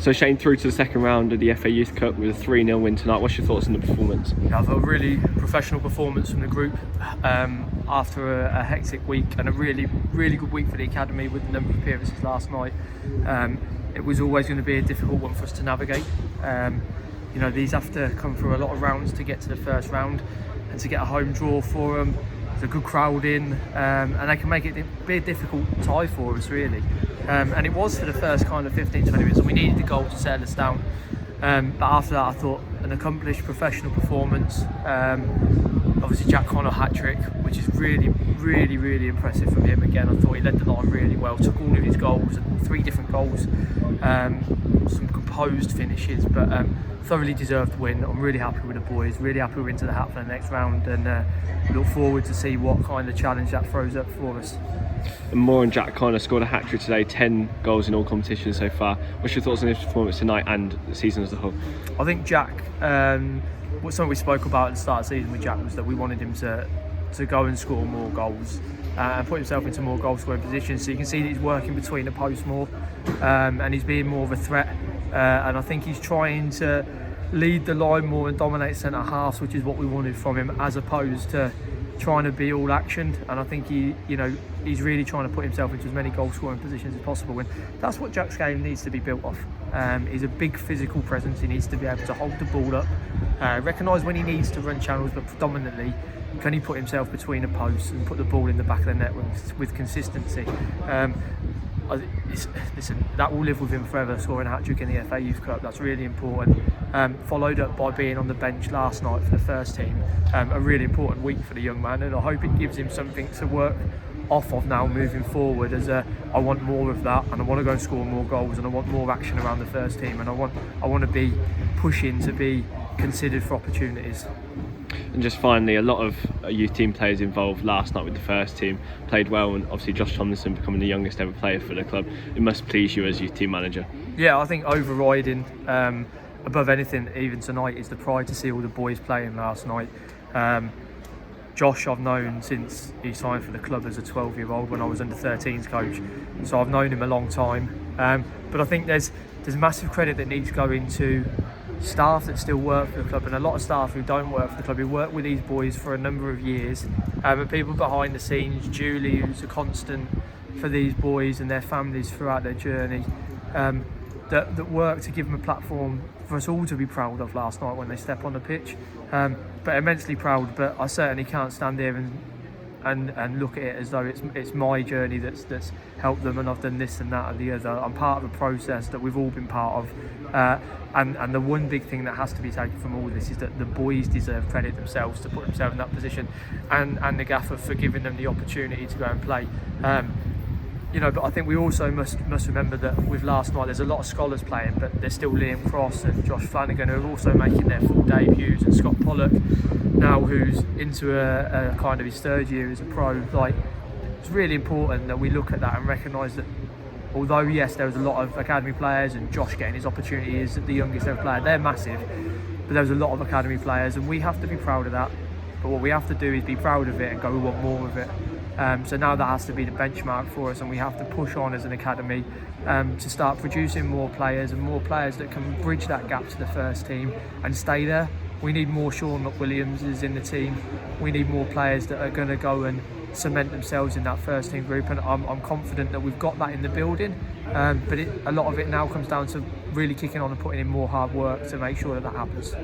So Shane, through to the second round of the FA Youth Cup with a 3-0 win tonight. What's your thoughts on the performance? I thought a really professional performance from the group after a hectic week, and a really good week for the academy with the number of appearances last night. It was always going to be a difficult one for us to navigate. These have to come through a lot of rounds to get to the first round, and to get a home draw for them. There's a good crowd in, and they can make it be a difficult tie for us, really. And it was for the first kind of 15-20 minutes, and we needed the goal to settle us down. But after that, I thought an accomplished professional performance. Obviously Jack Connor hat-trick, which is really impressive from him again. I thought he led the line really well, took all of his goals, 3 different goals, some composed finishes, but thoroughly deserved win. I'm really happy with the boys, really happy we're into the hat for the next round, and look forward to see what kind of challenge that throws up for us. And Moore and Jack Connor scored a hat-trick today, 10 goals in all competitions so far. What's your thoughts on his performance tonight and the season as a whole? I think Jack, something we spoke about at the start of the season with Jack was that we wanted him to go and score more goals and put himself into more goal scoring positions. So you can see that he's working between the posts more, and he's being more of a threat. And I think he's trying to lead the line more and dominate centre halves, which is what we wanted from him, as opposed to trying to be all action. And I think he's really trying to put himself into as many goal scoring positions as possible, and that's what Jack's game needs to be built off. He's a big physical presence. He needs to be able to hold the ball up, recognise when he needs to run channels, but predominantly can he put himself between the posts and put the ball in the back of the net with consistency. Listen, that will live with him forever, scoring a hat-trick in the FA Youth Cup. That's really important. Followed up by being on the bench last night for the first team. A really important week for the young man, and I hope it gives him something to work off of now moving forward. As I want more of that, and I want to go and score more goals, and I want more action around the first team, and I want to be pushing to be considered for opportunities. And just finally, a lot of youth team players involved last night with the first team played well, and obviously Josh Tomlinson becoming the youngest ever player for the club. It must please you as youth team manager. Yeah, I think overriding above anything, even tonight, is the pride to see all the boys playing last night. Josh I've known since he signed for the club as a 12-year-old when I was under 13s coach, so I've known him a long time. But I think there's massive credit that needs going to staff that still work for the club, and a lot of staff who don't work for the club, who work with these boys for a number of years, and people behind the scenes. Julie, who's a constant for these boys and their families throughout their journey, that work to give them a platform for us all to be proud of last night when they step on the pitch. But immensely proud, but I certainly can't stand here and look at it as though it's my journey that's helped them and I've done this and that and the other. I'm part of a process that we've all been part of, and the one big thing that has to be taken from all this is that the boys deserve credit themselves to put themselves in that position, and the gaffer for giving them the opportunity to go and play. But I think we also must remember that with last night there's a lot of scholars playing, but there's still Liam Cross and Josh Flanagan who are also making their full debuts, and Scott Pollock now, who's into a kind of his third year as a pro. Like, it's really important that we look at that and recognise that although yes there was a lot of academy players, and Josh getting his opportunity as the youngest ever player, they're massive, but there was a lot of academy players, and we have to be proud of that. But what we have to do is be proud of it and go, we want more of it. So now that has to be the benchmark for us, and we have to push on as an academy to start producing more players, and more players that can bridge that gap to the first team and stay there. We need more Sean McWilliamses in the team. We need more players that are going to go and cement themselves in that first team group, and I'm confident that we've got that in the building. But a lot of it now comes down to really kicking on and putting in more hard work to make sure that happens.